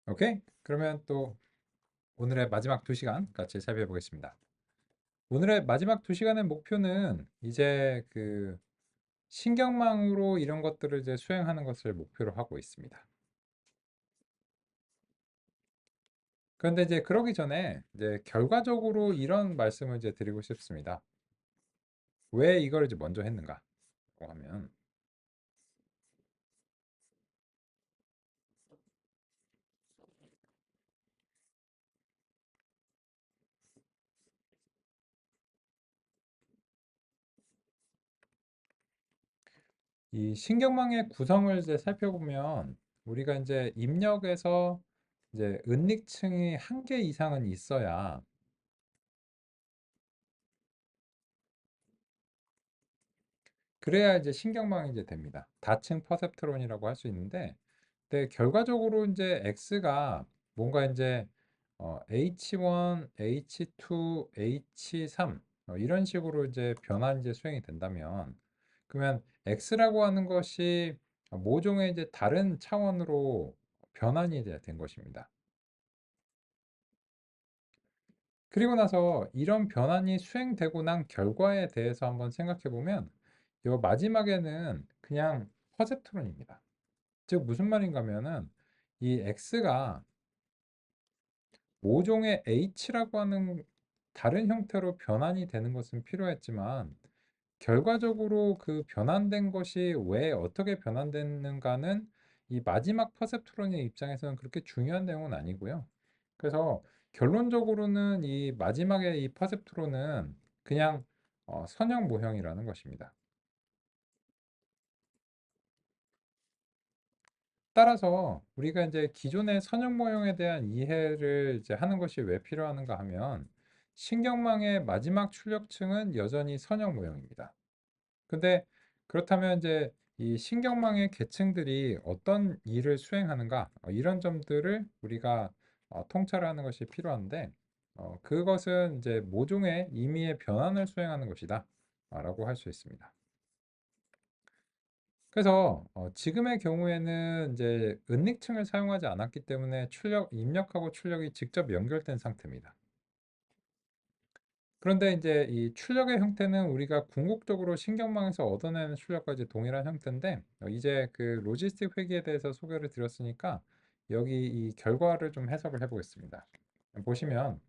오케이? 그러면 또 오늘의 마지막 2시간 같이 살펴보겠습니다. 오늘의 마지막 2시간의 목표는 이제 그 신경망으로 이런 것들을 이제 수행하는 것을 목표로 하고 있습니다. 그런데 이제 그러기 전에 이제 결과적으로 이런 말씀을 이제 드리고 싶습니다. 왜 이걸 이제 먼저 했는가? 하면 이 신경망의 구성을 이제 살펴보면 우리가 이제 입력에서 이제 은닉층이 한 개 이상은 있어야 그래야 이제 신경망이 이제 됩니다. 다층 퍼셉트론이라고 할 수 있는데, 근데 결과적으로 이제 X가 뭔가 이제 H1, H2, H3 이런 식으로 이제 변환 이제 수행이 된다면, 그러면 X라고 하는 것이 모종의 이제 다른 차원으로 변환이 이제 된 것입니다. 그리고 나서 이런 변환이 수행되고 난 결과에 대해서 한번 생각해 보면, 요 마지막에는 그냥 퍼셉트론입니다. 즉 무슨 말인가 하면은 이 X가 모종의 H라고 하는 다른 형태로 변환이 되는 것은 필요했지만 결과적으로 그 변환된 것이 왜 어떻게 변환됐는가는 이 마지막 퍼셉트론의 입장에서는 그렇게 중요한 내용은 아니고요. 그래서 결론적으로는 이 마지막에 이 퍼셉트론은 그냥 선형 모형이라는 것입니다. 따라서 우리가 이제 기존의 선형 모형에 대한 이해를 이제 하는 것이 왜 필요한가 하면 신경망의 마지막 출력층은 여전히 선형 모형입니다. 근데 그렇다면 이제 이 신경망의 계층들이 어떤 일을 수행하는가 이런 점들을 우리가 통찰하는 것이 필요한데 그것은 이제 모종의 임의의 변환을 수행하는 것이다 라고 할 수 있습니다. 그래서 지금의 경우에는 이제 은닉층을 사용하지 않았기 때문에 입력하고 출력이 직접 연결된 상태입니다. 그런데 이제 이 출력의 형태는 우리가 궁극적으로 신경망에서 얻어내는 출력과 이제 동일한 형태인데 이제 그 로지스틱 회계에 대해서 소개를 드렸으니까 여기 이 결과를 좀 해석을 해보겠습니다. 보시면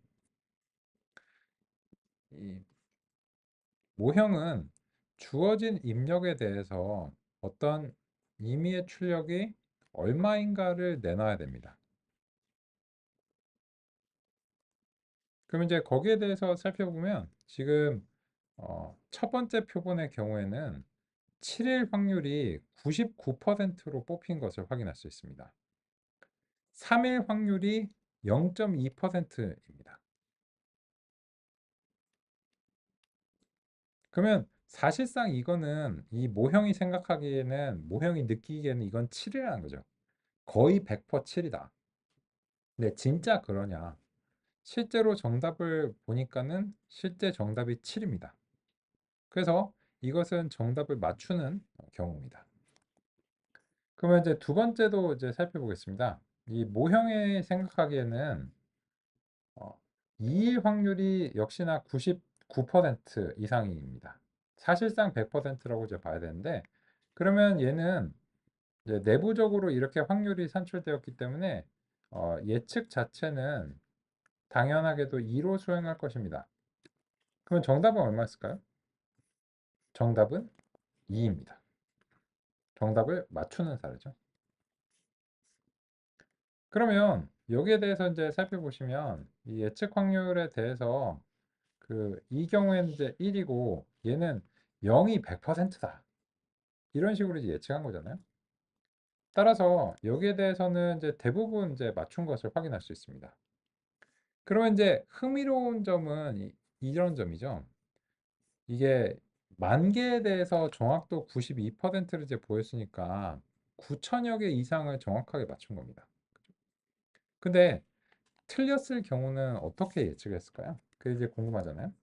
이 모형은 주어진 입력에 대해서 어떤 임의의 출력이 얼마인가를 내놔야 됩니다. 그럼 이제 거기에 대해서 살펴보면 지금 첫 번째 표본의 경우에는 7일 확률이 99%로 뽑힌 것을 확인할 수 있습니다. 3일 확률이 0.2%입니다. 그러면 사실상 이거는 이 모형이 생각하기에는 모형이 느끼기에는 이건 7이라는 거죠. 거의 100% 7이다. 근데 진짜 그러냐? 실제로 정답을 보니까는 실제 정답이 7입니다. 그래서 이것은 정답을 맞추는 경우입니다. 그러면 이제 두 번째도 이제 살펴보겠습니다. 이 모형에 생각하기에는 어, 2일 확률이 역시나 99% 이상입니다. 사실상 100%라고 이제 봐야 되는데 그러면 얘는 이제 내부적으로 이렇게 확률이 산출되었기 때문에 예측 자체는 당연하게도 2로 수행할 것입니다. 그럼 정답은 얼마였을까요? 정답은 2입니다. 정답을 맞추는 사례죠. 그러면 여기에 대해서 이제 살펴보시면 이 예측 확률에 대해서 이 경우에는 이제 1이고 얘는 0이 100%다. 이런 식으로 이제 예측한 거잖아요. 따라서 여기에 대해서는 이제 대부분 이제 맞춘 것을 확인할 수 있습니다. 그러면 이제 흥미로운 점은 이런 점이죠. 이게 만 개에 대해서 정확도 92%를 이제 보였으니까 9천여 개 이상을 정확하게 맞춘 겁니다. 근데 틀렸을 경우는 어떻게 예측했을까요? 그게 이제 궁금하잖아요.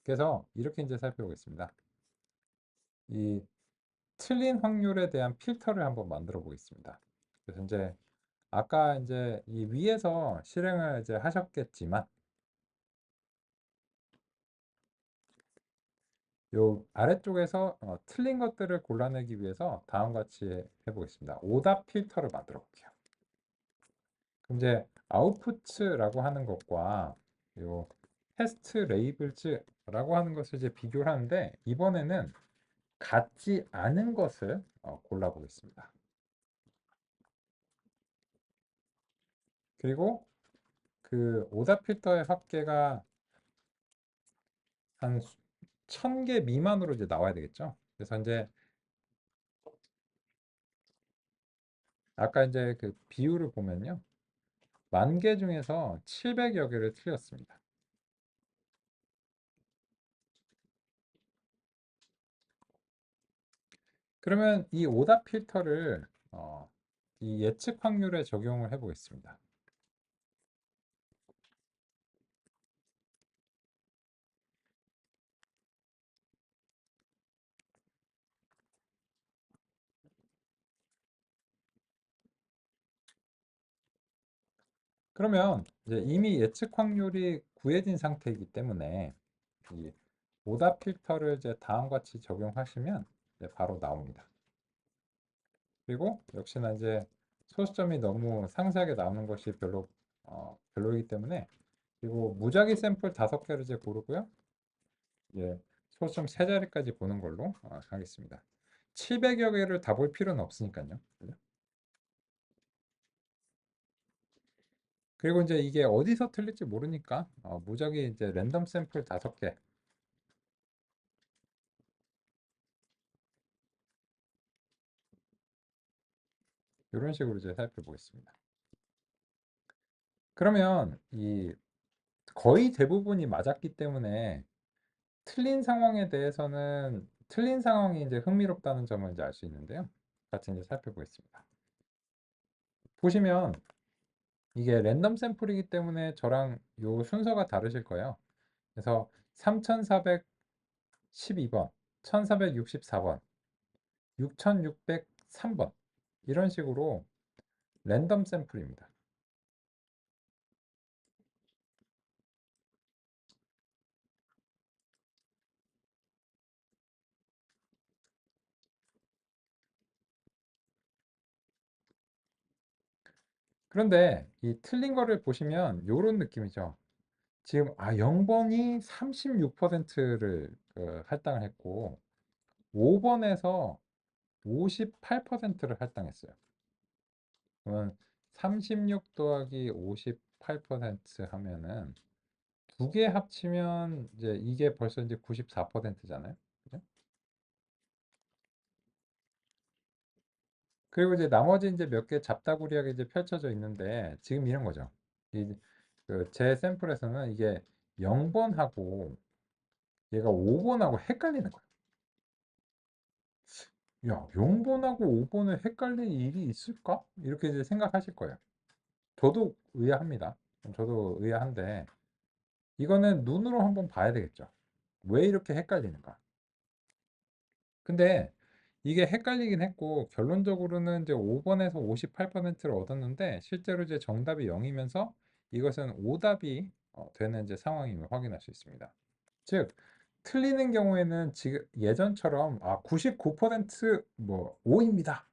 그래서 이렇게 이제 살펴보겠습니다. 이 틀린 확률에 대한 필터를 한번 만들어 보겠습니다. 그래서 이제 아까 이제 이 위에서 실행을 이제 하셨겠지만 요 아래쪽에서 틀린 것들을 골라내기 위해서 다음과 같이 해보겠습니다. 오답 필터를 만들어 볼게요. 그럼 이제 아웃푸트라고 하는 것과 요 테스트 레이블즈라고 하는 것을 이제 비교를 하는데 이번에는 같지 않은 것을 골라 보겠습니다. 그리고 그 오답 필터의 합계가 한 1000개 미만으로 이제 나와야 되겠죠. 그래서 이제 아까 이제 그 비율을 보면요. 10,000개 중에서 700여 개를 틀렸습니다. 그러면 이 오답 필터를 이 예측 확률에 적용을 해 보겠습니다. 그러면 이제 이미 예측 확률이 구해진 상태이기 때문에 이 오답 필터를 이제 다음과 같이 적용하시면 이제 바로 나옵니다. 그리고 역시나 이제 소수점이 너무 상세하게 나오는 것이 별로이기 때문에 그리고 무작위 샘플 5개를 이제 고르고요. 예, 소수점 3자리까지 보는 걸로 하겠습니다. 700여 개를 다 볼 필요는 없으니까요. 그죠? 그리고 이제 이게 어디서 틀릴지 모르니까 무작위 이제 랜덤 샘플 5개 이런 식으로 이제 살펴보겠습니다. 그러면 이 거의 대부분이 맞았기 때문에 틀린 상황이 이제 흥미롭다는 점을 이제 알 수 있는데요. 같이 이제 살펴보겠습니다. 보시면 이게 랜덤 샘플이기 때문에 저랑 요 순서가 다르실 거예요. 그래서 3412번, 1464번, 6603번 이런 식으로 랜덤 샘플입니다. 그런데 이 틀린 거를 보시면 요런 느낌이죠. 지금 0번이 36%를 할당을 했고 5번에서 58%를 할당했어요. 그러면 36 더하기 58% 하면은 두 개 합치면 이제 이게 벌써 이제 94%잖아요. 그죠? 그리고 이제 나머지 이제 몇 개 잡다구리하게 이제 펼쳐져 있는데 지금 이런 거죠. 제 샘플에서는 이게 0번하고 얘가 5번하고 헷갈리는 거예요. 야, 0번하고 5번을 헷갈리는 일이 있을까? 이렇게 이제 생각하실 거예요. 저도 의아합니다. 저도 의아한데 이거는 눈으로 한번 봐야 되겠죠. 왜 이렇게 헷갈리는가? 근데 이게 헷갈리긴 했고 결론적으로는 이제 5번에서 58%를 얻었는데 실제로 이제 정답이 0이면서 이것은 오답이 되는 이제 상황임을 확인할 수 있습니다. 즉 틀리는 경우에는 지금 예전처럼 99%뭐 5입니다.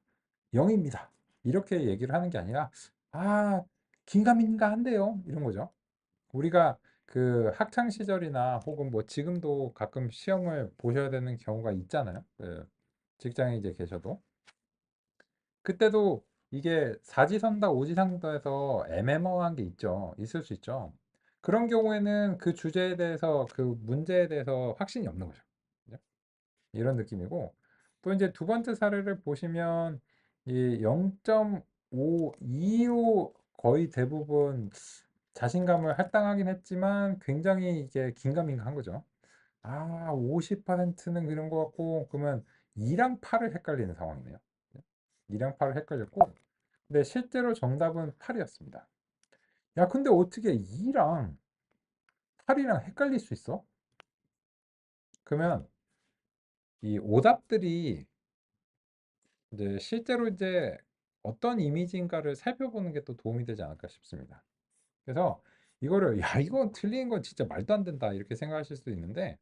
0입니다. 이렇게 얘기를 하는 게 아니라 아, 긴가민가 한데요. 이런 거죠. 우리가 그 학창 시절이나 혹은 뭐 지금도 가끔 시험을 보셔야 되는 경우가 있잖아요. 직장에 이제 계셔도. 그때도 이게 사지선다 오지선다해서 애매모호한 게 있죠. 있을 수 있죠. 그런 경우에는 그 주제에 대해서 그 문제에 대해서 확신이 없는 거죠. 그죠? 이런 느낌이고 또 이제 두 번째 사례를 보시면 이 0.525 거의 대부분 자신감을 할당하긴 했지만 굉장히 이게 긴가민가한 거죠. 50%는 그런 것 같고 그러면 2랑 8을 헷갈리는 상황이네요. 2랑 8을 헷갈렸고 근데 실제로 정답은 8이었습니다. 야, 근데 어떻게 2랑 8이랑 헷갈릴 수 있어? 그러면 이 오답들이 이제 실제로 이제 어떤 이미지인가를 살펴보는 게 또 도움이 되지 않을까 싶습니다. 그래서 이거를 야 이건 틀린 건 진짜 말도 안 된다 이렇게 생각하실 수도 있는데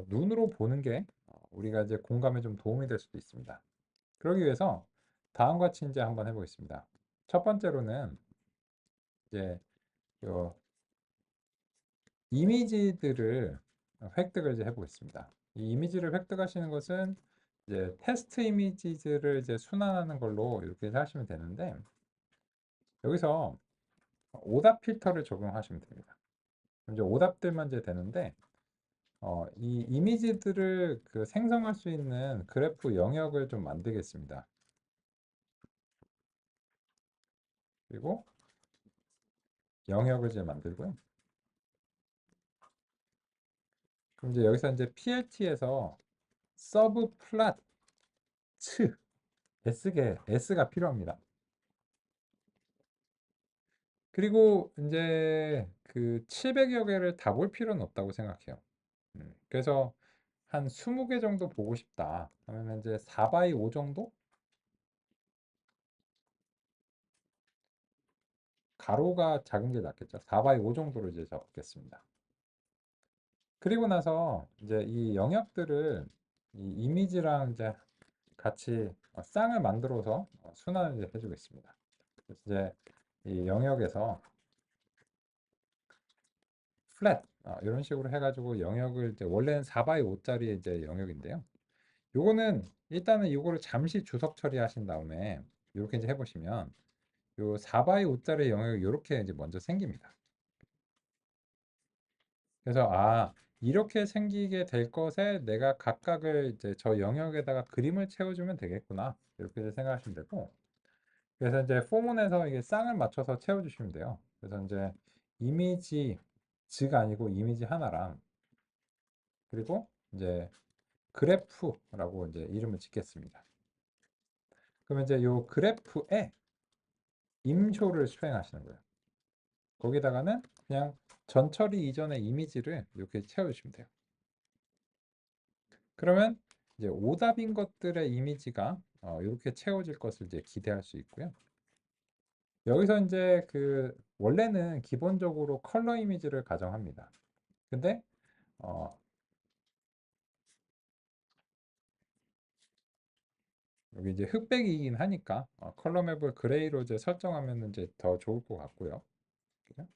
눈으로 보는 게 우리가 이제 공감에 좀 도움이 될 수도 있습니다. 그러기 위해서 다음과 같이 이제 한번 해보겠습니다. 첫 번째로는 이제 요 이미지들을 획득을 이제 해보겠습니다. 이 이미지를 획득하시는 것은 이제 테스트 이미지들을 이제 순환하는 걸로 이렇게 하시면 되는데 여기서 오답 필터를 적용하시면 됩니다. 이제 오답들만 이제 되는데 이 이미지들을 그 생성할 수 있는 그래프 영역을 좀 만들겠습니다. 그리고 영역을 이제 만들고요. 그럼 이제 여기서 이제 PLT에서 서브 플랫 S가 필요합니다. 그리고 이제 그 700여 개를 다 볼 필요는 없다고 생각해요. 그래서 한 20개 정도 보고 싶다 하면 이제 4x 5 정도? 가로가 작은 게 낫겠죠. 4x 5 정도로 이제 잡겠습니다. 그리고 나서 이제 이 영역들을 이 이미지랑 이제 같이 쌍을 만들어서 순환을 이제 해주겠습니다. 그래서 이제 이 영역에서 플랫 이런 식으로 해가지고 영역을 이제 원래는 4x 5짜리 이제 영역인데요. 요거는 일단은 이거를 잠시 주석 처리하신 다음에 이렇게 이제 해보시면 요 4x 5짜리 영역이 이렇게 이제 먼저 생깁니다. 그래서 이렇게 생기게 될 것에 내가 각각을 이제 저 영역에다가 그림을 채워주면 되겠구나 이렇게 이제 생각하시면 되고 그래서 이제 포문에서 이게 쌍을 맞춰서 채워주시면 돼요. 그래서 이제 이미지 즈가 아니고 이미지 하나랑 그리고 이제 그래프라고 이제 이름을 짓겠습니다. 그러면 이제 요 그래프에 임쇼를 수행하시는 거예요. 거기다가는 그냥 전처리 이전의 이미지를 이렇게 채워주시면 돼요. 그러면 이제 오답인 것들의 이미지가 이렇게 채워질 것을 이제 기대할 수 있고요. 여기서 이제 그 원래는 기본적으로 컬러 이미지를 가정합니다. 근데 어, 여기 이제 흑백이긴 하니까 컬러 맵을 그레이로 이제 설정하면 이제 더 좋을 것 같고요. 그죠?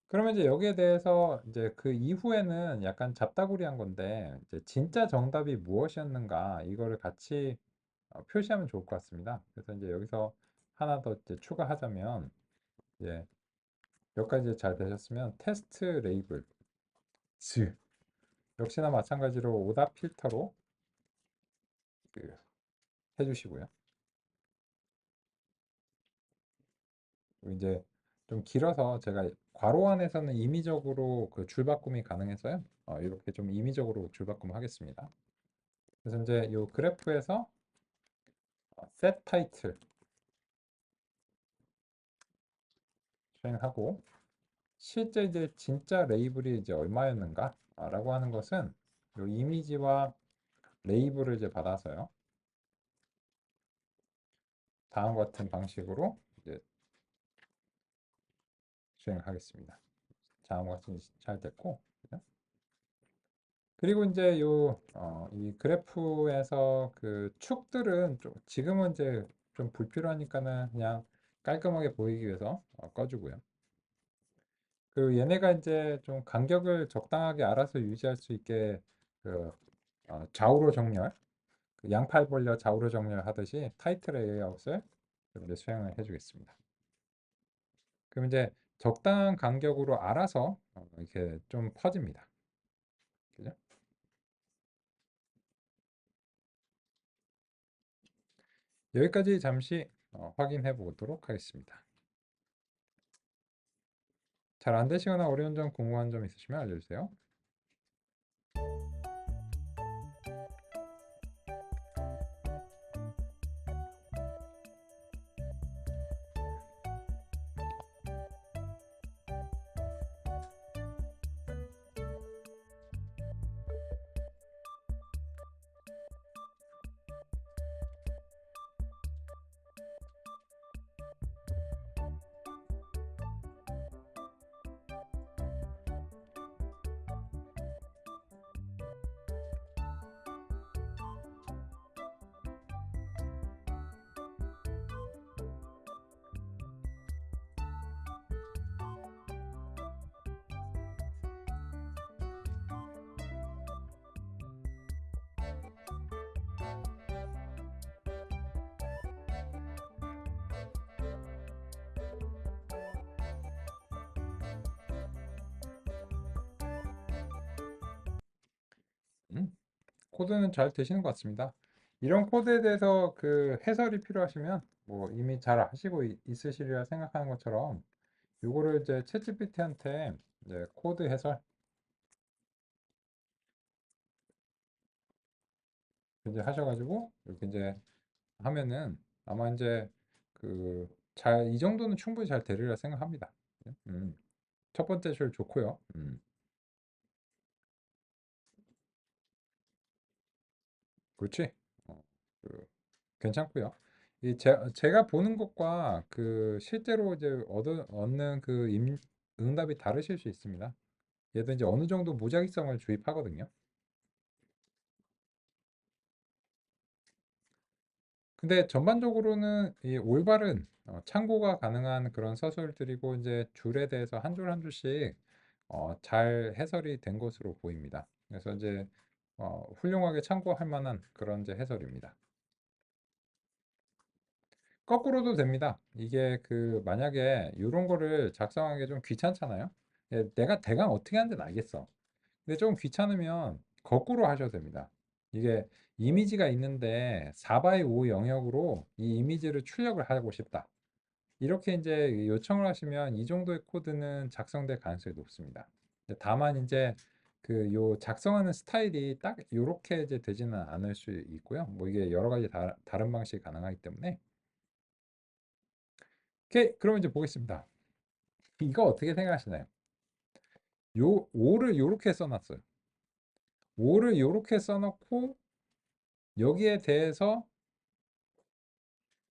그러면 이제 여기에 대해서 이제 그 이후에는 약간 잡다구리한 건데 이제 진짜 정답이 무엇이었는가 이거를 같이 표시하면 좋을 것 같습니다. 그래서 이제 여기서 하나 더 이제 추가하자면 이제 여기까지 잘 되셨으면 테스트 레이블 즈 역시나 마찬가지로 오답 필터로 그 해주시고요. 이제 좀 길어서 제가 괄호 안에서는 임의적으로 그 줄바꿈이 가능해서요. 이렇게 좀 임의적으로 줄바꿈 하겠습니다. 그래서 이제 이 그래프에서 set 타이틀 수행하고 실제 이제 진짜 레이블이 이제 얼마였는가 라고 하는 것은 이 이미지와 레이블을 이제 받아서요. 다음과 같은 방식으로 이제 수행하겠습니다. 다음과 같이 잘 됐고 그죠? 그리고 이제 이 그래프에서 그 축들은 좀 지금은 이제 좀 불필요하니까는 그냥 깔끔하게 보이기 위해서 꺼주고요. 그리고 얘네가 이제 좀 간격을 적당하게 알아서 유지할 수 있게 그 좌우로 정렬, 그 양팔 벌려 좌우로 정렬하듯이 타이트 레이아웃을 좀 이제 수행을 해주겠습니다. 그럼 이제 적당한 간격으로 알아서 이렇게 좀 퍼집니다. 그죠? 여기까지 잠시 확인해 보도록 하겠습니다. 잘 안 되시거나 어려운 점, 궁금한 점 있으시면 알려주세요. 코드는 잘 되시는 것 같습니다. 이런 코드에 대해서 그 해설이 필요하시면 뭐 이미 잘 하시고 있으시리라 생각하는 것처럼 요거를 이제 챗GPT한테 이제 코드 해설 이제 하셔가지고 이렇게 이제 하면은 아마 이제 그 잘 이 정도는 충분히 잘 되리라 생각합니다. 음. 첫 번째 줄 좋고요. 그렇지. 어, 그 괜찮고요. 제가 보는 것과 그 실제로 이제 얻는 그 응답이 다르실 수 있습니다. 얘도 이제 어느 정도 무작위성을 주입하거든요. 근데 전반적으로는 이 올바른 참고가 가능한 그런 서술들이고 이제 줄에 대해서 한 줄 한 줄씩 잘 해설이 된 것으로 보입니다. 그래서 이제 훌륭하게 참고할 만한 그런 이제 해설입니다. 거꾸로도 됩니다. 이게 그 만약에 이런 거를 작성하기 좀 귀찮잖아요. 예, 내가 대강 어떻게 하는지는 알겠어. 근데 좀 귀찮으면 거꾸로 하셔도 됩니다. 이게 이미지가 있는데 4 x 5 영역으로 이 이미지를 출력을 하고 싶다. 이렇게 이제 요청을 하시면 이 정도의 코드는 작성될 가능성이 높습니다. 다만 이제 그 요 작성하는 스타일이 딱 요렇게 이제 되지는 않을 수 있고요. 뭐 이게 여러 가지 다른 방식이 가능하기 때문에 오케이, 그럼 이제 보겠습니다. 이거 어떻게 생각하시나요? 요 5를 요렇게 써놨어요. 5를 요렇게 써놓고 여기에 대해서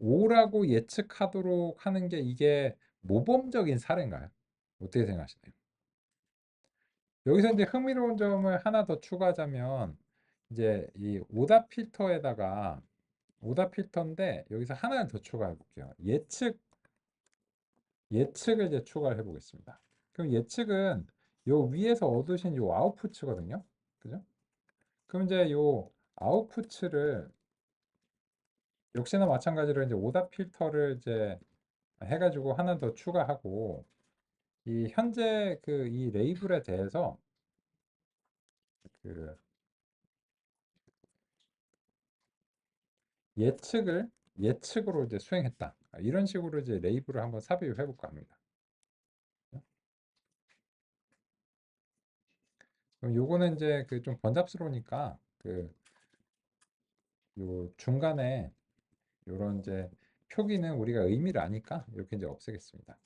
5라고 예측하도록 하는 게 이게 모범적인 사례인가요? 어떻게 생각하시나요? 여기서 이제 흥미로운 점을 하나 더 추가하자면 이제 이 오답 필터인데 여기서 하나를 더 추가해 볼게요. 예측을 이제 추가를 해 보겠습니다. 그럼 예측은 요 위에서 얻으신 요 아웃풋이거든요. 그죠? 그럼 이제 요 아웃풋을 역시나 마찬가지로 이제 오답 필터를 이제 해가지고 하나 더 추가하고 이 현재 그 이 레이블에 대해서 그 예측으로 이제 수행했다. 이런 식으로 이제 레이블을 한번 삽입을 해볼까 합니다. 그럼 요거는 이제 그 좀 번잡스러우니까 그 요 중간에 요런 이제 표기는 우리가 의미를 아니까 이렇게 이제 없애겠습니다.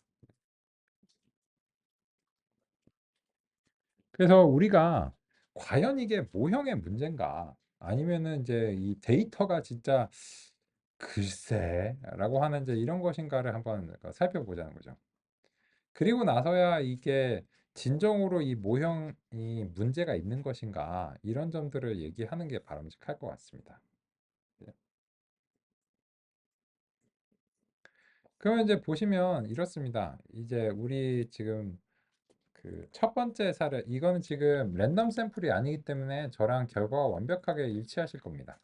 그래서 우리가 과연 이게 모형의 문제인가 아니면은 이제 이 데이터가 진짜 글쎄라고 하는 이제 이런 것인가를 한번 살펴보자는 거죠. 그리고 나서야 이게 진정으로 이 모형이 문제가 있는 것인가 이런 점들을 얘기하는 게 바람직할 것 같습니다. 예. 그러면 이제 보시면 이렇습니다. 이제 우리 지금 그 첫 번째 사례 이거는 지금 랜덤 샘플이 아니기 때문에 저랑 결과가 완벽하게 일치하실 겁니다.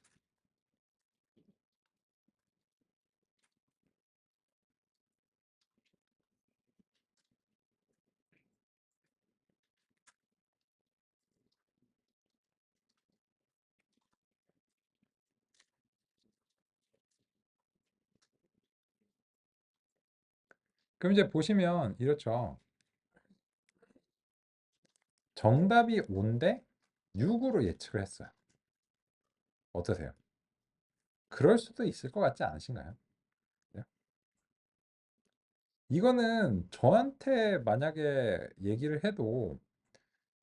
그럼 이제 보시면 이렇죠. 정답이 5인데 6으로 예측을 했어요. 어떠세요? 그럴 수도 있을 것 같지 않으신가요? 네? 이거는 저한테 만약에 얘기를 해도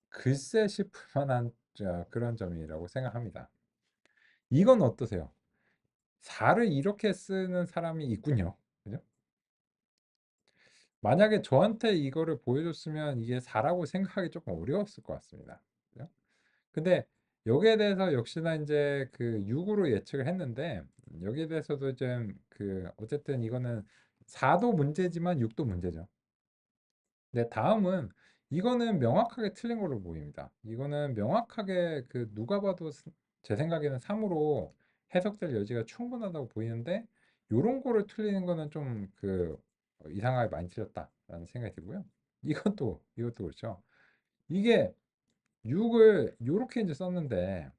글쎄 싶을 만한 그런 점이라고 생각합니다. 이건 어떠세요? 4를 이렇게 쓰는 사람이 있군요. 그죠? 만약에 저한테 이거를 보여줬으면 이게 4라고 생각하기 조금 어려웠을 것 같습니다. 그죠? 근데 여기에 대해서 역시나 이제 그 6으로 예측을 했는데 여기에 대해서도 좀 그 어쨌든 이거는 4도 문제지만 6도 문제죠. 네, 다음은 이거는 명확하게 틀린 걸로 보입니다. 이거는 명확하게 그 누가 봐도 제 생각에는 3으로 해석될 여지가 충분하다고 보이는데 요런 거를 틀리는 거는 좀 그 이상하게 많이 틀렸다라는 생각이 들고요. 이것도 그렇죠. 이게 6을 요렇게 이제 썼는데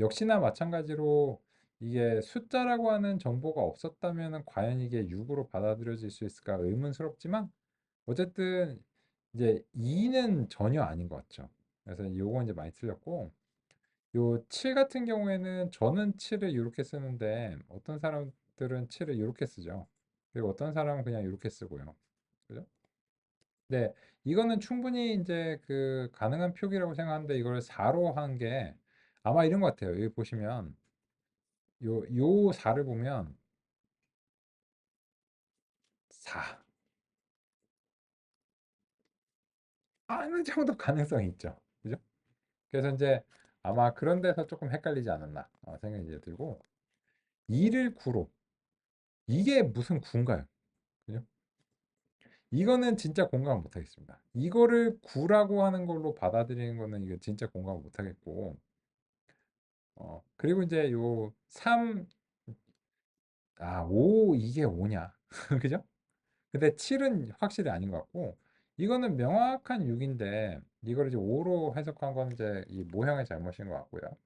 역시나 마찬가지로 이게 숫자라고 하는 정보가 없었다면은 과연 이게 6으로 받아들여질 수 있을까 의문스럽지만 어쨌든 이제 2는 전혀 아닌 것 같죠. 그래서 요건 이제 많이 틀렸고 요 7 같은 경우에는 저는 7을 이렇게 쓰는데 어떤 사람들은 7을 이렇게 쓰죠. 그리고 어떤 사람은 그냥 이렇게 쓰고요. 그죠? 네, 이거는 충분히 이제 그 가능한 표기라고 생각하는데 이걸 4로 한 게 아마 이런 것 같아요. 여기 보시면 요 4를 보면 4 어느 정도 가능성이 있죠. 그죠? 그래서 이제 아마 그런 데서 조금 헷갈리지 않았나 생각이 이제 들고 2를 9로 이게 무슨 9인가요? 그죠? 이거는 진짜 공감 못 하겠습니다. 이거를 9라고 하는 걸로 받아들이는 거는 이거 진짜 공감 못 하겠고 그리고 이제 요 3, 5 이게 5냐? 그죠? 근데 7은 확실히 아닌 것 같고 이거는 명확한 6인데 이걸 이제 5로 해석한 건 이제 이 모형의 잘못인 것 같고요.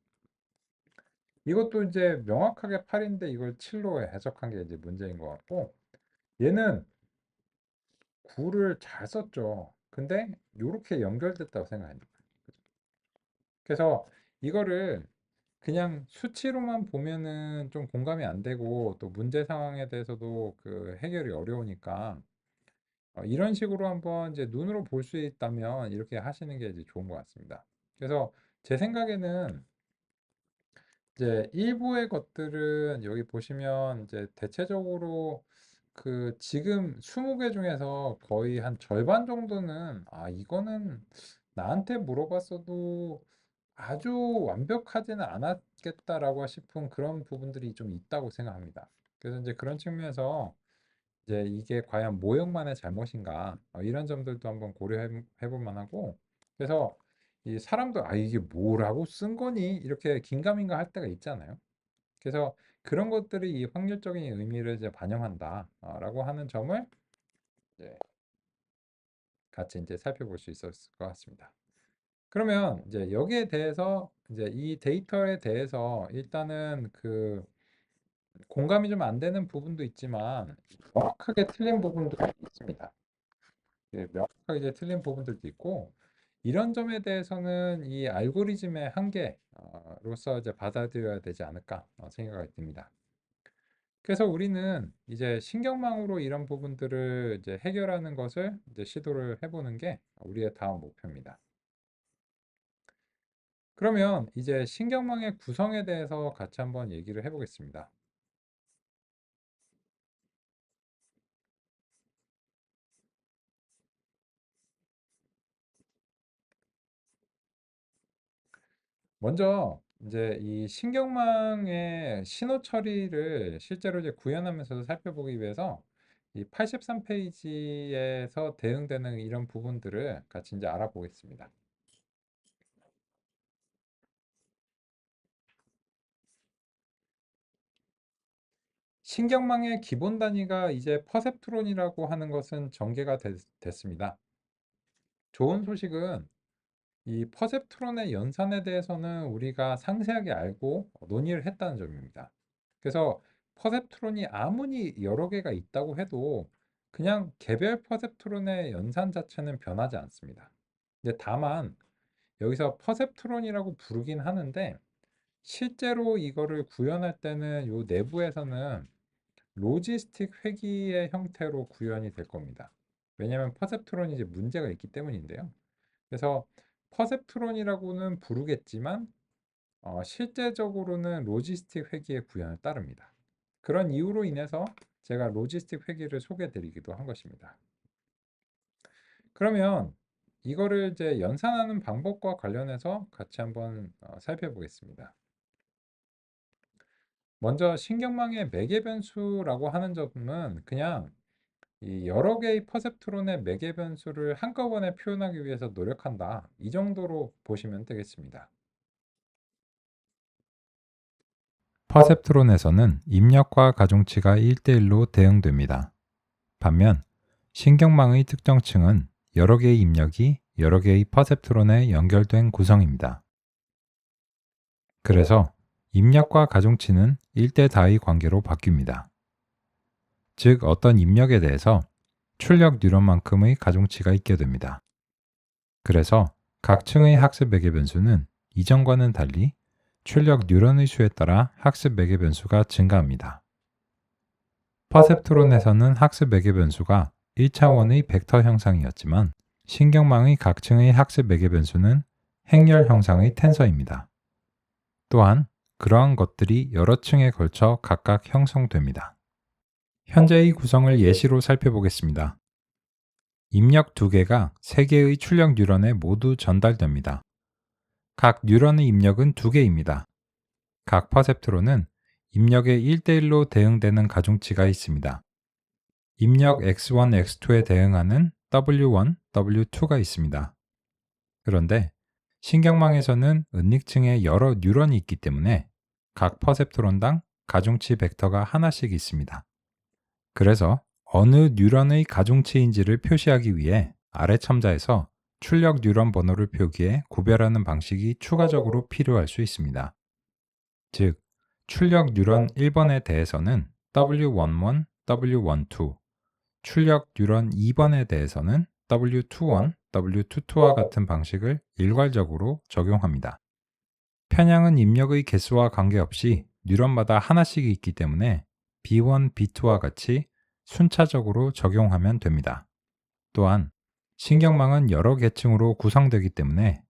이것도 이제 명확하게 8인데 이걸 7로 해석한 게 이제 문제인 것 같고 얘는 9를 잘 썼죠. 근데 요렇게 연결됐다고 생각합니다. 그래서 이거를 그냥 수치로만 보면은 좀 공감이 안 되고 또 문제 상황에 대해서도 그 해결이 어려우니까 이런 식으로 한번 이제 눈으로 볼 수 있다면 이렇게 하시는 게 이제 좋은 것 같습니다. 그래서 제 생각에는 이제 일부의 것들은 여기 보시면 이제 대체적으로 그 지금 20개 중에서 거의 한 절반 정도는 이거는 나한테 물어봤어도 아주 완벽하지는 않았겠다라고 싶은 그런 부분들이 좀 있다고 생각합니다. 그래서 이제 그런 측면에서 이제 이게 과연 모형만의 잘못인가 이런 점들도 한번 고려해 볼 만하고 그래서 이 사람도 이게 뭐라고 쓴 거니 이렇게 긴가민가 할 때가 있잖아요. 그래서 그런 것들이 이 확률적인 의미를 이제 반영한다라고 하는 점을 이제 같이 이제 살펴볼 수 있었을 것 같습니다. 그러면 이제 여기에 대해서 이제 이 데이터에 대해서 일단은 그 공감이 좀 안 되는 부분도 있지만 명확하게 틀린 부분도 있습니다. 예, 명확하게 이제 틀린 부분들도 있고 이런 점에 대해서는 이 알고리즘의 한계로서 이제 받아들여야 되지 않을까 생각이 듭니다. 그래서 우리는 이제 신경망으로 이런 부분들을 이제 해결하는 것을 이제 시도를 해보는 게 우리의 다음 목표입니다. 그러면 이제 신경망의 구성에 대해서 같이 한번 얘기를 해보겠습니다. 먼저 이제 이 신경망의 신호 처리를 실제로 이제 구현하면서 살펴보기 위해서 이 83페이지에서 대응되는 이런 부분들을 같이 이제 알아보겠습니다. 신경망의 기본 단위가 이제 퍼셉트론이라고 하는 것은 전개가 됐습니다. 좋은 소식은 이 퍼셉트론의 연산에 대해서는 우리가 상세하게 알고 논의를 했다는 점입니다. 그래서 퍼셉트론이 아무리 여러 개가 있다고 해도 그냥 개별 퍼셉트론의 연산 자체는 변하지 않습니다. 근데 다만 여기서 퍼셉트론이라고 부르긴 하는데 실제로 이거를 구현할 때는 요 내부에서는 로지스틱 회귀의 형태로 구현이 될 겁니다. 왜냐하면 퍼셉트론이 이제 문제가 있기 때문인데요. 그래서 퍼셉트론이라고는 부르겠지만 실제적으로는 로지스틱 회귀의 구현을 따릅니다. 그런 이유로 인해서 제가 로지스틱 회귀를 소개해 드리기도 한 것입니다. 그러면 이거를 이제 연산하는 방법과 관련해서 같이 한번 살펴보겠습니다. 먼저 신경망의 매개 변수라고 하는 점은 그냥 이 여러 개의 퍼셉트론의 매개 변수를 한꺼번에 표현하기 위해서 노력한다. 이 정도로 보시면 되겠습니다. 퍼셉트론에서는 입력과 가중치가 1대1로 대응됩니다. 반면 신경망의 특정층은 여러 개의 입력이 여러 개의 퍼셉트론에 연결된 구성입니다. 그래서 입력과 가중치는 1대 다의 관계로 바뀝니다. 즉, 어떤 입력에 대해서 출력 뉴런만큼의 가중치가 있게 됩니다. 그래서 각 층의 학습 매개 변수는 이전과는 달리 출력 뉴런의 수에 따라 학습 매개 변수가 증가합니다. 퍼셉트론에서는 학습 매개 변수가 1차원의 벡터 형상이었지만 신경망의 각 층의 학습 매개 변수는 행렬 형상의 텐서입니다. 또한 그러한 것들이 여러 층에 걸쳐 각각 형성됩니다. 현재의 구성을 예시로 살펴보겠습니다. 입력 2개가 3개의 출력 뉴런에 모두 전달됩니다. 각 뉴런의 입력은 2개입니다. 각 퍼셉트론은 입력에 1대1로 대응되는 가중치가 있습니다. 입력 x1, x2에 대응하는 w1, w2가 있습니다. 그런데 신경망에서는 은닉층에 여러 뉴런이 있기 때문에 각 퍼셉트론당 가중치 벡터가 하나씩 있습니다. 그래서 어느 뉴런의 가중치인지를 표시하기 위해 아래 첨자에서 출력 뉴런 번호를 표기해 구별하는 방식이 추가적으로 필요할 수 있습니다. 즉, 출력 뉴런 1번에 대해서는 W11, W12, 출력 뉴런 2번에 대해서는 W21, W22와 같은 방식을 일괄적으로 적용합니다. 편향은 입력의 개수와 관계없이 뉴런마다 하나씩 있기 때문에 B1, B2와 같이 순차적으로 적용하면 됩니다. 또한 신경망은 여러 계층으로 구성되기 때문에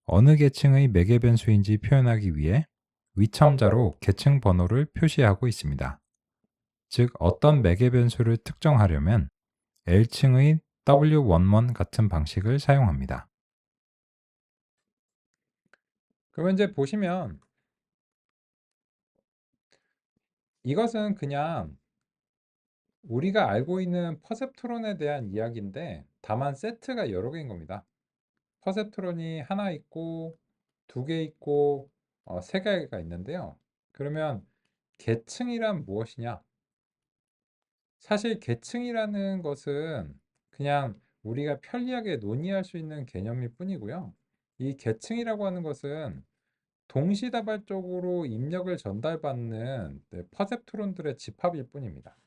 어느 계층의 매개 변수인지 표현하기 위해 위첨자로 계층 번호를 표시하고 있습니다. 즉, 어떤 매개 변수를 특정하려면 L층의 W11 같은 방식을 사용합니다. 그러면 이제 보시면 이것은 그냥 우리가 알고 있는 퍼셉트론에 대한 이야기인데 다만 세트가 여러 개인 겁니다. 퍼셉트론이 하나 있고 2개 있고 3개가 있는데요. 그러면 계층이란 무엇이냐? 사실 계층이라는 것은 그냥 우리가 편리하게 논의할 수 있는 개념일 뿐이고요. 이 계층이라고 하는 것은 동시다발적으로 입력을 전달받는 퍼셉트론들의 집합일 뿐입니다.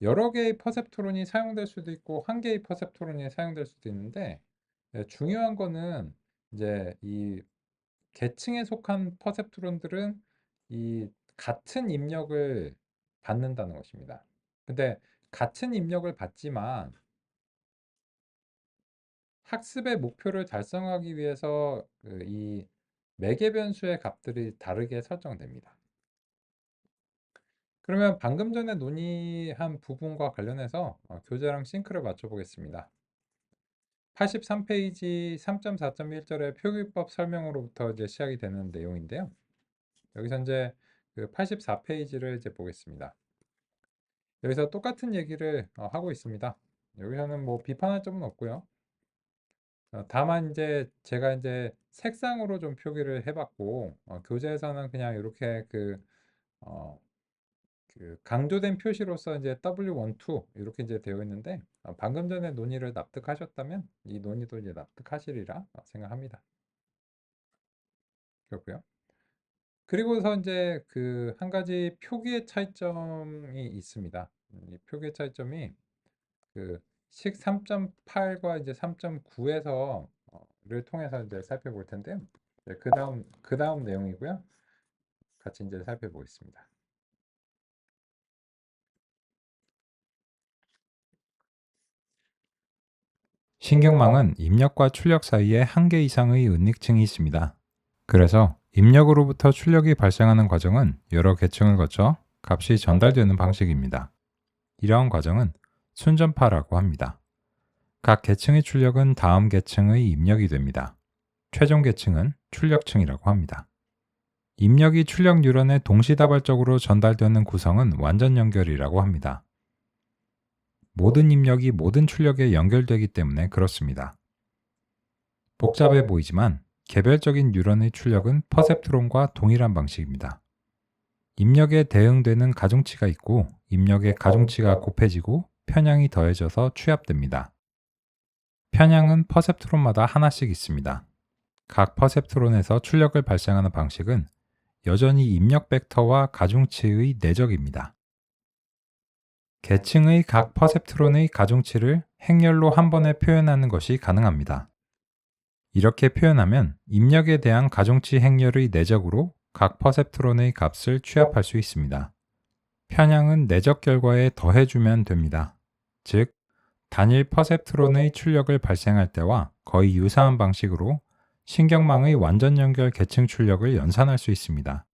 여러 개의 퍼셉트론이 사용될 수도 있고 한 개의 퍼셉트론이 사용될 수도 있는데 중요한 거는 이제 이 계층에 속한 퍼셉트론들은 이 같은 입력을 받는다는 것입니다. 근데 같은 입력을 받지만 학습의 목표를 달성하기 위해서 이 매개 변수의 값들이 다르게 설정됩니다. 그러면 방금 전에 논의한 부분과 관련해서 교재랑 싱크를 맞춰 보겠습니다. 83페이지 3.4.1절의 표기법 설명으로부터 이제 시작이 되는 내용인데요. 여기서 이제 그 84페이지를 이제 보겠습니다. 여기서 똑같은 얘기를 하고 있습니다. 여기서는 뭐 비판할 점은 없고요. 다만 이제 제가 이제 색상으로 좀 표기를 해봤고 교재에서는 그냥 이렇게 어, 그 강조된 표시로서 이제 W12 이렇게 이제 되어 있는데 방금 전에 논의를 납득하셨다면 이 논의도 이제 납득하시리라 생각합니다. 그렇고요. 그리고서 이제 그 한 가지 표기의 차이점이 있습니다. 이 표기의 차이점이 식 3.8과 이제 3.9에서 를 통해서 이제 살펴볼 텐데요. 네, 그 다음 내용이고요. 같이 이제 살펴보겠습니다. 신경망은 입력과 출력 사이에 한 개 이상의 은닉층이 있습니다. 그래서 입력으로부터 출력이 발생하는 과정은 여러 계층을 거쳐 값이 전달되는 방식입니다. 이러한 과정은 순전파라고 합니다. 각 계층의 출력은 다음 계층의 입력이 됩니다. 최종 계층은 출력층이라고 합니다. 입력이 출력 뉴런에 동시다발적으로 전달되는 구성은 완전 연결이라고 합니다. 모든 입력이 모든 출력에 연결되기 때문에 그렇습니다. 복잡해 보이지만 개별적인 뉴런의 출력은 퍼셉트론과 동일한 방식입니다. 입력에 대응되는 가중치가 있고 입력의 가중치가 곱해지고 편향이 더해져서 취합됩니다. 편향은 퍼셉트론마다 하나씩 있습니다. 각 퍼셉트론에서 출력을 발생하는 방식은 여전히 입력 벡터와 가중치의 내적입니다. 계층의 각 퍼셉트론의 가중치를 행렬로 한 번에 표현하는 것이 가능합니다. 이렇게 표현하면 입력에 대한 가중치 행렬의 내적으로 각 퍼셉트론의 값을 취합할 수 있습니다. 편향은 내적 결과에 더해주면 됩니다. 즉, 단일 퍼셉트론의 출력을 발생할 때와 거의 유사한 방식으로 신경망의 완전 연결 계층 출력을 연산할 수 있습니다.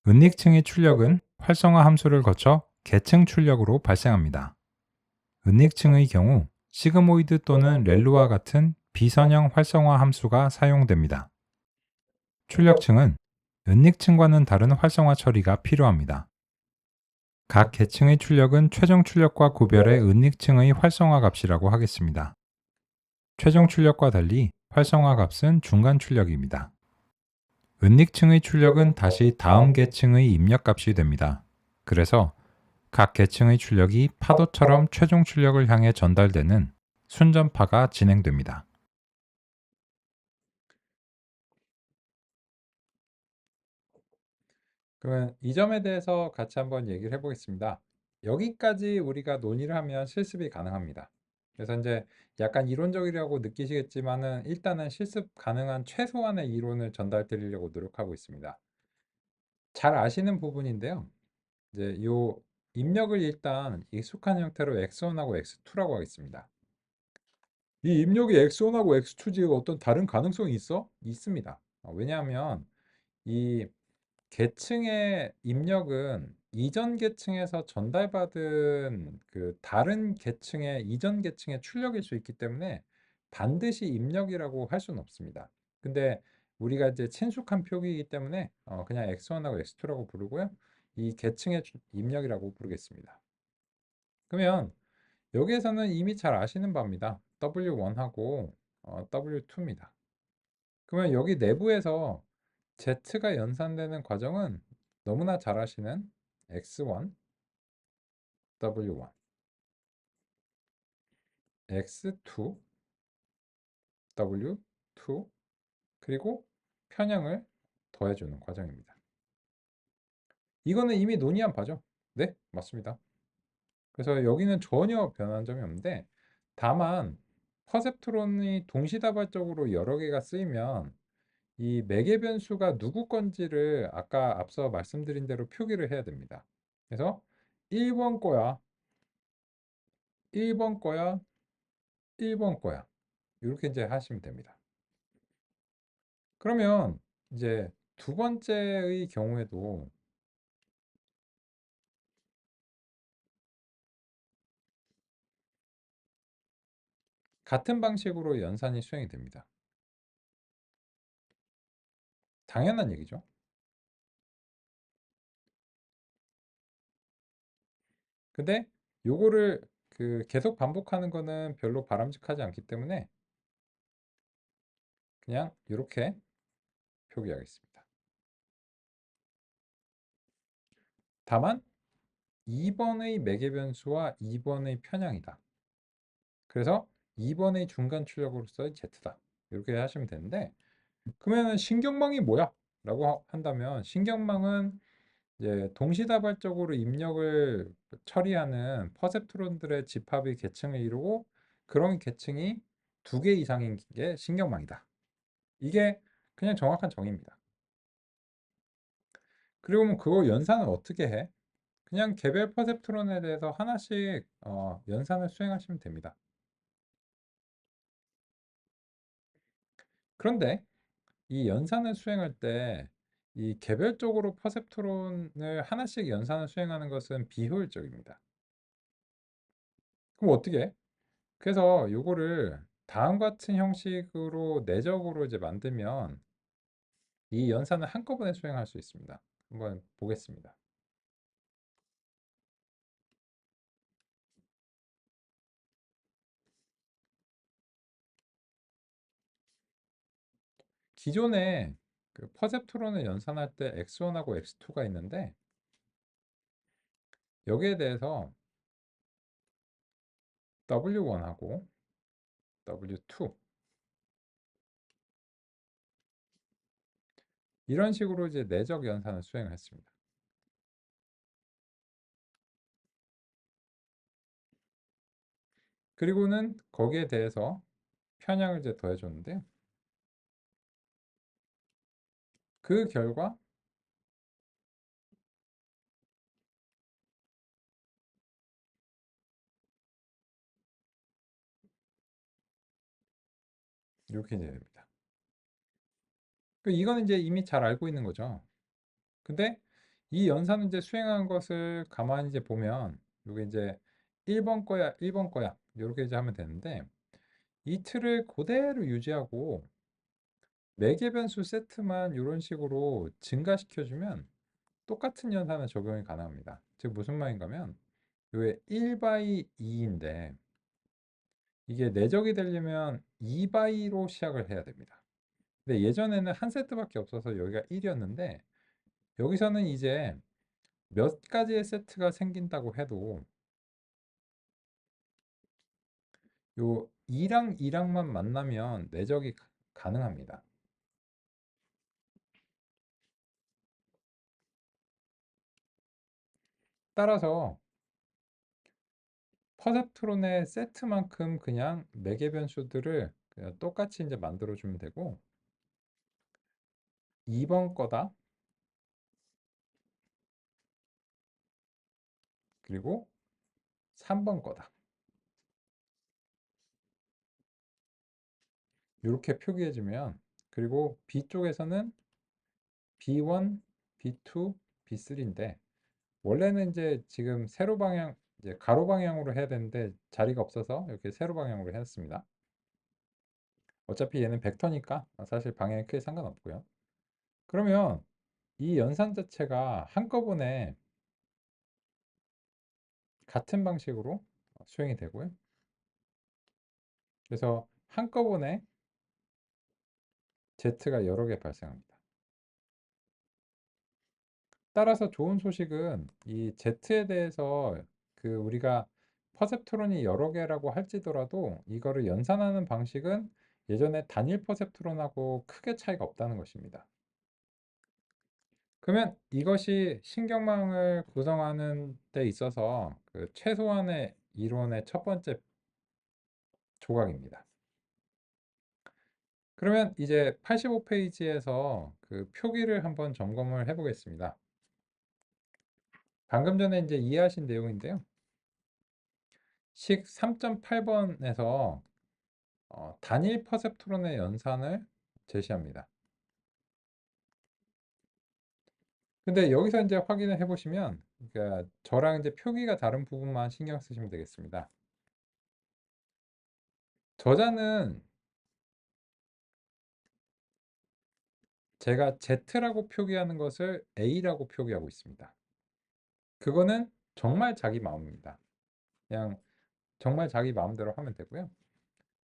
은닉층의 출력은 활성화 함수를 거쳐 계층 출력으로 발생합니다. 은닉층의 경우 시그모이드 또는 렐루와 같은 비선형 활성화 함수가 사용됩니다. 출력층은 은닉층과는 다른 활성화 처리가 필요합니다. 각 계층의 출력은 최종 출력과 구별해 은닉층의 활성화 값이라고 하겠습니다. 최종 출력과 달리 활성화 값은 중간 출력입니다. 은닉층의 출력은 다시 다음 계층의 입력 값이 됩니다. 그래서 각 계층의 출력이 파도처럼 최종 출력을 향해 전달되는 순전파가 진행됩니다. 그러면 이 점에 대해서 같이 한번 얘기를 해보겠습니다. 여기까지 우리가 논의를 하면 실습이 가능합니다. 그래서 이제 약간 이론적이라고 느끼시겠지만은 일단은 실습 가능한 최소한의 이론을 전달 드리려고 노력하고 있습니다. 잘 아시는 부분인데요. 이제 요 입력을 일단 익숙한 형태로 x1하고 x2라고 하겠습니다. 이 입력이 x1하고 x2지 어떤 다른 가능성이 있어? 있습니다. 왜냐하면 이 계층의 입력은 이전 계층에서 전달받은 그 다른 계층의 이전 계층의 출력일 수 있기 때문에 반드시 입력이라고 할 수는 없습니다. 근데 우리가 이제 친숙한 표기이기 때문에 그냥 x1하고 x2라고 부르고요. 이 계층의 입력이라고 부르겠습니다. 그러면 여기에서는 이미 잘 아시는 바입니다. W1하고 W2입니다. 그러면 여기 내부에서 Z가 연산되는 과정은 너무나 잘 아시는 X1, W1, X2, W2 그리고 편향을 더해주는 과정입니다. 이거는 이미 논의한 바죠? 네, 맞습니다. 그래서 여기는 전혀 변한 점이 없는데 다만 퍼셉트론이 동시다발적으로 여러 개가 쓰이면 이 매개 변수가 누구 건지를 아까 앞서 말씀드린 대로 표기를 해야 됩니다. 그래서 1번 거야, 1번 거야, 1번 거야. 이렇게 이제 하시면 됩니다. 그러면 이제 두 번째의 경우에도 같은 방식으로 연산이 수행이 됩니다. 당연한 얘기죠. 근데 요거를 계속 반복하는 거는 별로 바람직하지 않기 때문에 그냥 이렇게 표기하겠습니다. 다만 2번의 매개 변수와 2번의 편향이다. 그래서 2번의 중간 출력으로서의 Z다. 이렇게 하시면 되는데 그러면 신경망이 뭐야? 라고 한다면 신경망은 이제 동시다발적으로 입력을 처리하는 퍼셉트론들의 집합이 계층을 이루고 그런 계층이 두 개 이상인 게 신경망이다. 이게 그냥 정확한 정의입니다. 그리고 뭐 그거 연산을 어떻게 해? 그냥 개별 퍼셉트론에 대해서 하나씩 연산을 수행하시면 됩니다. 그런데 이 연산을 수행할 때 이 개별적으로 퍼셉트론을 하나씩 연산을 수행하는 것은 비효율적입니다. 그럼 어떻게 해? 그래서 요거를 다음과 같은 형식으로 내적으로 이제 만들면 이 연산을 한꺼번에 수행할 수 있습니다. 한번 보겠습니다. 기존에 그 퍼셉트론을 연산할 때 X1하고 X2가 있는데 여기에 대해서 W1하고 W2 이런 식으로 이제 내적 연산을 수행을 했습니다. 그리고는 거기에 대해서 편향을 이제 더해 줬는데요. 그 결과 이렇게 이제 됩니다. 이거는 이제 이미 잘 알고 있는 거죠. 근데 이 연산을 이제 수행한 것을 가만히 이제 보면 이게 이제 1번 거야, 1번 거야 이렇게 이제 하면 되는데 이 틀을 그대로 유지하고 매개 변수 세트만 이런 식으로 증가시켜주면 똑같은 연산을 적용이 가능합니다. 즉 무슨 말인가면 왜 1바이 2인데 이게 내적이 되려면 2바이로 시작을 해야 됩니다. 근데 예전에는 한 세트밖에 없어서 여기가 1이었는데 여기서는 이제 몇 가지의 세트가 생긴다고 해도 요 2랑 2랑만 만나면 내적이 가능합니다. 따라서 퍼셉트론의 세트만큼 그냥 매개 변수들을 그냥 똑같이 이제 만들어 주면 되고 2번 거다 그리고 3번 거다 이렇게 표기해 주면 그리고 B 쪽에서는 B1, B2, B3인데 원래는 이제 지금 세로 방향 이제 가로 방향으로 해야 되는데 자리가 없어서 이렇게 세로 방향으로 했습니다. 어차피 얘는 벡터니까 사실 방향이 크게 상관없고요. 그러면 이 연산 자체가 한꺼번에 같은 방식으로 수행이 되고요. 그래서 한꺼번에 Z가 여러 개 발생합니다. 따라서 좋은 소식은 이 Z에 대해서 우리가 퍼셉트론이 여러 개라고 할지라도 이거를 연산하는 방식은 예전에 단일 퍼셉트론하고 크게 차이가 없다는 것입니다. 그러면 이것이 신경망을 구성하는 데 있어서 최소한의 이론의 첫 번째 조각입니다. 그러면 이제 85페이지에서 표기를 한번 점검을 해 보겠습니다. 방금 전에 이제 이해하신 내용인데요. 식 3.8번에서 단일 퍼셉트론의 연산을 제시합니다. 근데 여기서 이제 확인을 해 보시면 그러니까 저랑 이제 표기가 다른 부분만 신경 쓰시면 되겠습니다. 저자는 제가 Z라고 표기하는 것을 A라고 표기하고 있습니다. 그거는 정말 자기 마음입니다. 그냥 정말 자기 마음대로 하면 되고요.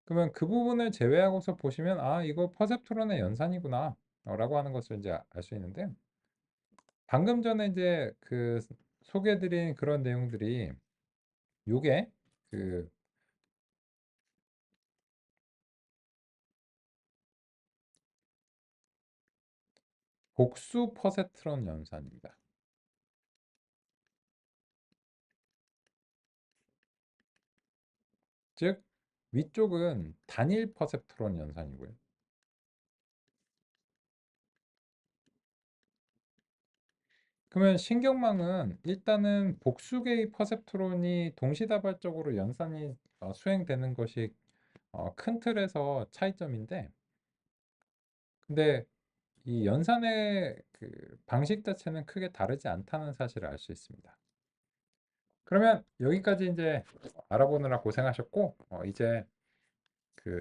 그러면 그 부분을 제외하고서 보시면 아 이거 퍼셉트론의 연산이구나 라고 하는 것을 이제 알 수 있는데 방금 전에 이제 소개해드린 그런 내용들이 요게 복수 퍼셉트론 연산입니다. 즉 위쪽은 단일 퍼셉트론 연산이고요. 그러면 신경망은 일단은 복수 개의 퍼셉트론이 동시다발적으로 연산이 수행되는 것이 큰 틀에서 차이점인데 근데 이 연산의 방식 자체는 크게 다르지 않다는 사실을 알 수 있습니다. 그러면 여기까지 이제 알아보느라 고생하셨고 이제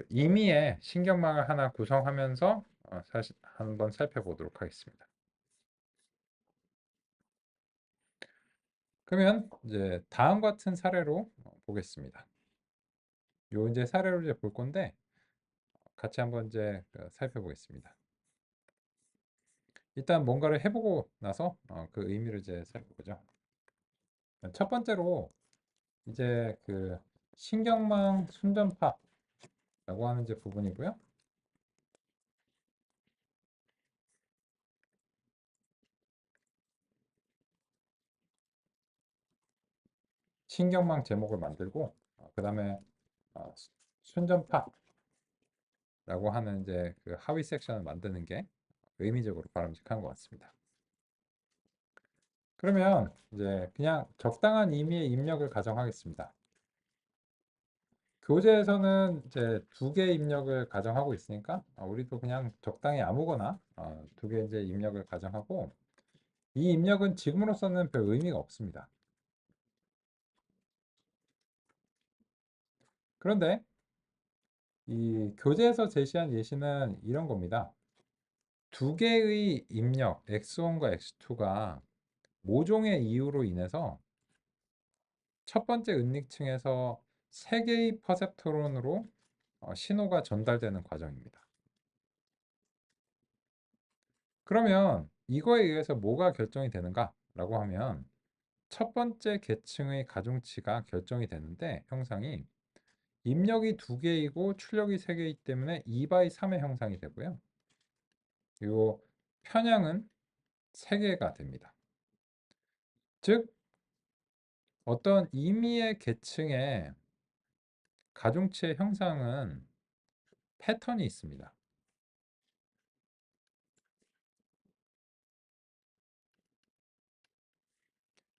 임의의 신경망을 하나 구성하면서 사실 한번 살펴보도록 하겠습니다. 그러면 이제 다음 같은 사례로 보겠습니다. 요 이제 사례로 이제 볼 건데 같이 한번 이제 살펴보겠습니다. 일단 뭔가를 해보고 나서 그 의미를 이제 살펴보죠. 첫 번째로 이제 신경망 순전파가 라고 하는 이제 부분이고요. 신경망 제목을 만들고 그 다음에 순전파라고 하는 이제 그 하위 섹션을 만드는 게 의미적으로 바람직한 것 같습니다. 그러면 이제 그냥 적당한 의미의 입력을 가정하겠습니다. 교재에서는 이제 2개 입력을 가정하고 있으니까 우리도 그냥 적당히 아무거나 2개 이제 입력을 가정하고, 이 입력은 지금으로서는 별 의미가 없습니다. 그런데 이 교재에서 제시한 예시는 이런 겁니다. 2개의 입력 x1과 x2가 모종의 이유로 인해서 첫 번째 은닉층에서 3개의 퍼셉트론으로 신호가 전달되는 과정입니다. 그러면 이거에 의해서 뭐가 결정이 되는가 라고 하면, 첫 번째 계층의 가중치가 결정이 되는데, 형상이 입력이 2개이고 출력이 3개이기 때문에 2/3의 형상이 되고요. 그리고 편향은 3개가 됩니다. 즉 어떤 임의의 계층의 가중치의 형상은 패턴이 있습니다.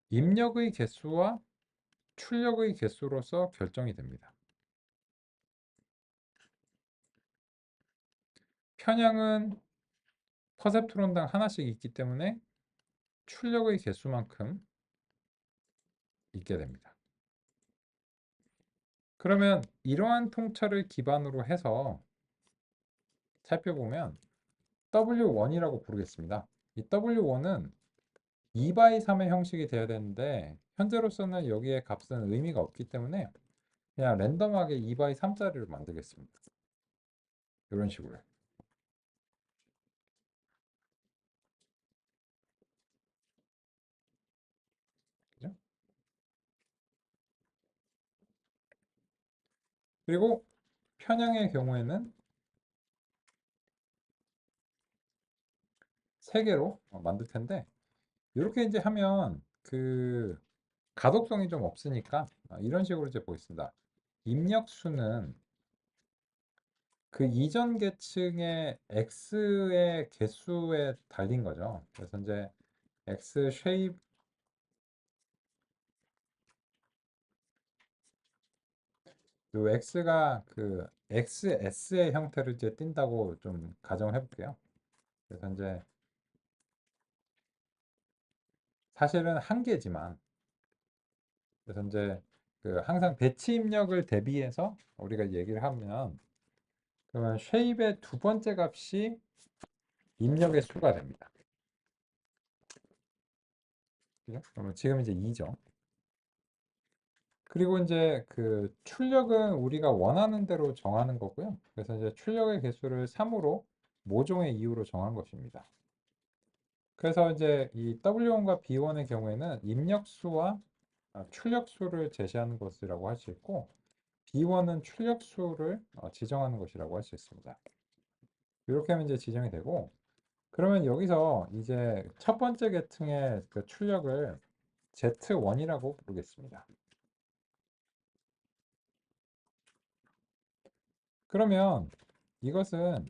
입력의 개수와 출력의 개수로서 결정이 됩니다. 편향은 퍼셉트론당 하나씩 있기 때문에 출력의 개수만큼 있게 됩니다. 그러면 이러한 통찰을 기반으로 해서 살펴보면 W1이라고 부르겠습니다. 이 W1은 2/3의 형식이 되어야 되는데, 현재로서는 여기에 값은 의미가 없기 때문에 그냥 랜덤하게 2/3짜리로 만들겠습니다. 이런 식으로. 그죠? 그리고 편향의 경우에는 3개로 만들 텐데, 이렇게 이제 하면 그 가독성이 좀 없으니까 이런 식으로 이제 보겠습니다. 입력수는 그 이전 계층의 x의 개수에 달린 거죠. 그래서 이제 x 쉐입, 요 x가 그 xs의 형태를 이제 띈다고 좀 가정해 볼게요. 그래서 이제 사실은 한 개지만, 그래서 이제 그 항상 배치 입력을 대비해서 우리가 얘기를 하면, 그러면 쉐입의 2번째 값이 입력의 수가 됩니다. 그죠? 그러면 지금 이제 2죠. 그리고 이제 그 출력은 우리가 원하는 대로 정하는 거고요. 그래서 이제 출력의 개수를 3으로 모종의 이유로 정한 것입니다. 그래서 이제 이 W1과 B1의 경우에는 입력수와 출력수를 제시하는 것이라고 할 수 있고, B1은 출력수를 지정하는 것이라고 할 수 있습니다. 이렇게 하면 이제 지정이 되고, 그러면 여기서 이제 첫 번째 계층의 그 출력을 Z1이라고 부르겠습니다. 그러면 이것은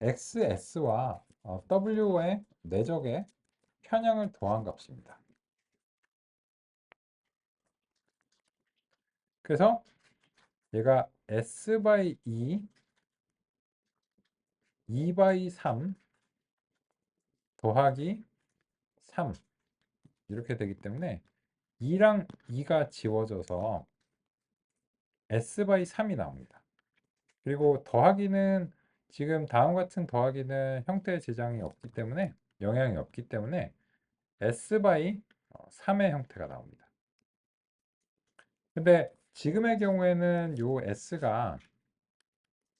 XS와 W의 내적의 편향을 더한 값입니다. 그래서 얘가 S by 2, 2 by 3 더하기 3 이렇게 되기 때문에 2랑 2가 지워져서 S by 3이 나옵니다. 그리고 더하기는 지금 다음 같은 더하기는 형태 지장이 없기 때문에, 영향이 없기 때문에 S by 3의 형태가 나옵니다. 근데 지금의 경우에는 요 S가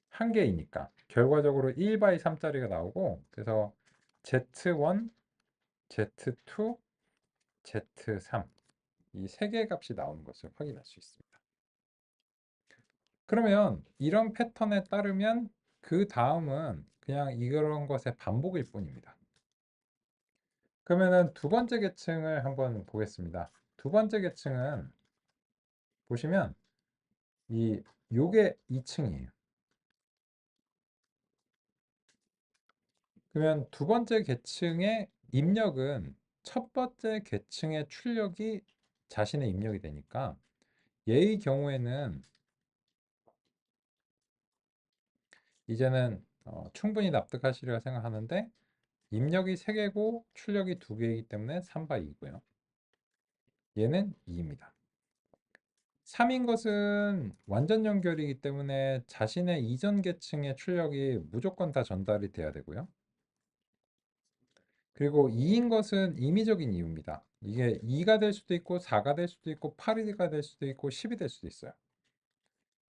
한 개이니까 결과적으로 1 by 3짜리가 나오고, 그래서 Z1, Z2, Z3 이 세 개의 값이 나오는 것을 확인할 수 있습니다. 그러면 이런 패턴에 따르면 그 다음은 그냥 이런 것의 반복일 뿐입니다. 그러면은 두 번째 계층을 한번 보겠습니다. 두 번째 계층은 보시면 요게 2층이에요. 그러면 두 번째 계층의 입력은 첫 번째 계층의 출력이 자신의 입력이 되니까 얘의 경우에는 이제는 충분히 납득하시리라 생각하는데 입력이 3개고 출력이 2개이기 때문에 3바 2고요. 얘는 2입니다. 3인 것은 완전 연결이기 때문에 자신의 이전 계층의 출력이 무조건 다 전달이 돼야 되고요. 그리고 2인 것은 임의적인 이유입니다. 이게 2가 될 수도 있고 4가 될 수도 있고 8이 될 수도 있고 10이 될 수도 있어요.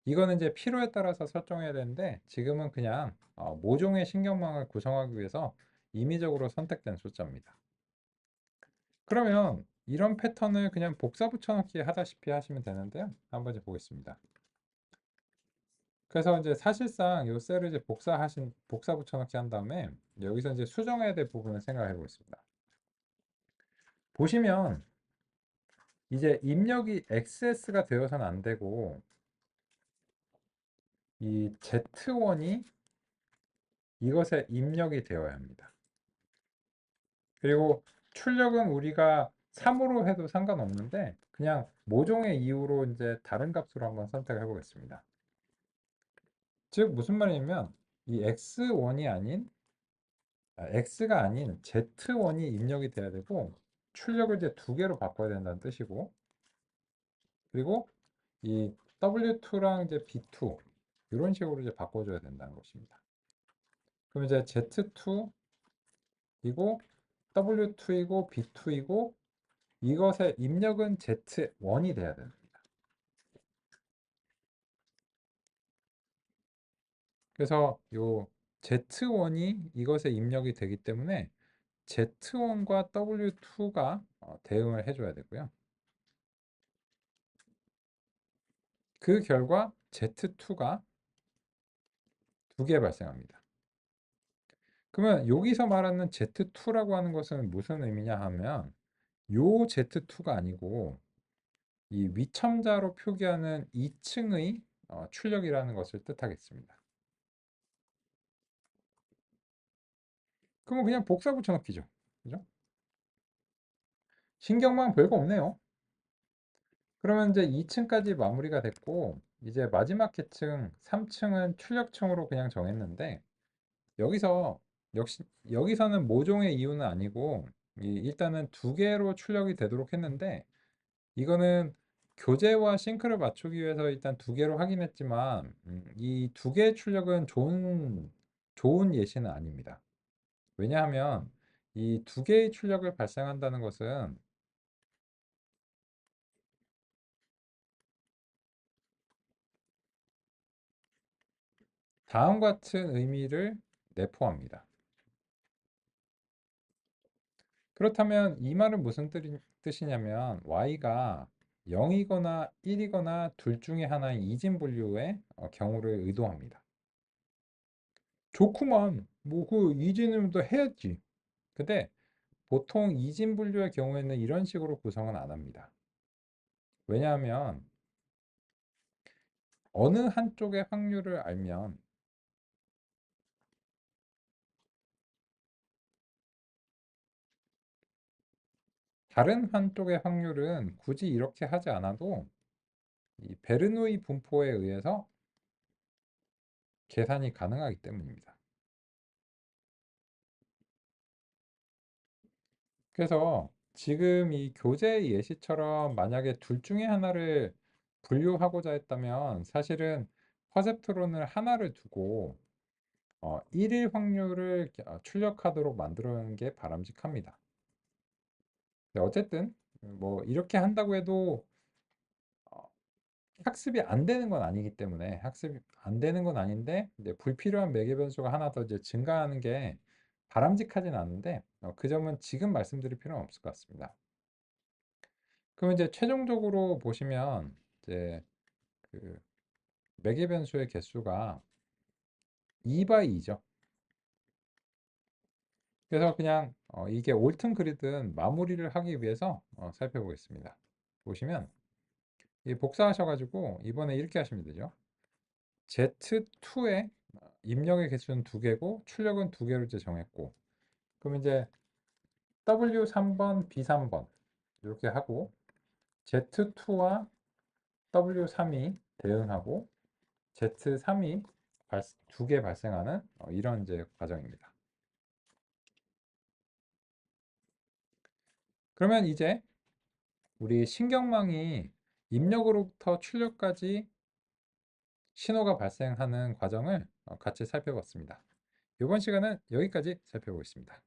이거는 이제 필요에 따라서 설정해야 되는데 지금은 그냥 모종의 신경망을 구성하기 위해서 임의적으로 선택된 숫자입니다. 그러면 이런 패턴을 그냥 복사 붙여넣기 하다시피 하시면 되는데요. 한번 이제 보겠습니다. 그래서 이제 사실상 이 셀을 이제 복사 붙여넣기 한 다음에 여기서 이제 수정해야 될 부분을 생각해 보겠습니다. 보시면 이제 입력이 XS가 되어서는 안 되고 이 Z1이 이것에 입력이 되어야 합니다. 그리고 출력은 우리가 3으로 해도 상관없는데 그냥 모종의 이유로 이제 다른 값으로 한번 선택을 해보겠습니다. 즉 무슨 말이냐면 이 X1이 아닌 X가 아닌 Z1이 입력이 돼야 되고 출력을 이제 2개로 바꿔야 된다는 뜻이고 그리고 이 W2랑 이제 B2 이런 식으로 이제 바꿔줘야 된다는 것입니다. 그럼 이제 Z2이고 W2이고 B2이고 이것의 입력은 Z1이 돼야 됩니다. 그래서 요 Z1이 이것에 입력이 되기 때문에 Z1과 W2가 대응을 해줘야 되고요. 그 결과 Z2가 2개 발생합니다. 그러면 여기서 말하는 Z2라고 하는 것은 무슨 의미냐 하면 요 Z2가 아니고 이 위첨자로 표기하는 2층의 출력이라는 것을 뜻하겠습니다. 그러면 그냥 복사 붙여넣기죠. 그죠? 신경만 별거 없네요. 그러면 이제 2층까지 마무리가 됐고 이제 마지막 계층 3층은 출력층으로 그냥 정했는데 여기서 역시 여기서는 모종의 이유는 아니고 일단은 2개로 출력이 되도록 했는데 이거는 교재와 싱크를 맞추기 위해서 일단 2개로 하긴 했지만 이 2개의 출력은 좋은 예시는 아닙니다. 왜냐하면 이 2개의 출력을 발생한다는 것은 다음 같은 의미를 내포합니다. 그렇다면 이 말은 무슨 뜻이냐면 y가 0이거나 1이거나 둘 중에 하나의 이진 분류의 경우를 의도합니다. 좋구만. 뭐 그 이진은 또 해야지. 근데 보통 이진 분류의 경우에는 이런 식으로 구성은 안 합니다. 왜냐하면 어느 한쪽의 확률을 알면 다른 한쪽의 확률은 굳이 이렇게 하지 않아도 이 베르누이 분포에 의해서 계산이 가능하기 때문입니다. 그래서 지금 이 교재 예시처럼 만약에 둘 중에 하나를 분류하고자 했다면 사실은 퍼셉트론을 하나를 두고 1일 확률을 출력하도록 만드는 게 바람직합니다. 어쨌든 뭐 이렇게 한다고 해도 어, 학습이 안 되는 건 아니기 때문에 학습이 안 되는 건 아닌데 이제 불필요한 매개 변수가 하나 더 이제 증가하는 게 바람직하진 않은데 그 점은 지금 말씀드릴 필요는 없을 것 같습니다. 그럼 이제 최종적으로 보시면 이제 그 매개 변수의 개수가 2/2죠. 그래서 그냥 이게 옳든 그리든 마무리를 하기 위해서 살펴보겠습니다. 보시면 이 복사하셔가지고 이번에 이렇게 하시면 되죠. Z2의 입력의 개수는 2개고 출력은 2개로 이제 정했고, 그럼 이제 W3번, B3번 이렇게 하고 Z2와 W3이 대응하고 Z3이 2개 발생하는 이런 이제 과정입니다. 그러면 이제 우리 신경망이 입력으로부터 출력까지 신호가 발생하는 과정을 같이 살펴봤습니다. 이번 시간은 여기까지 살펴보겠습니다.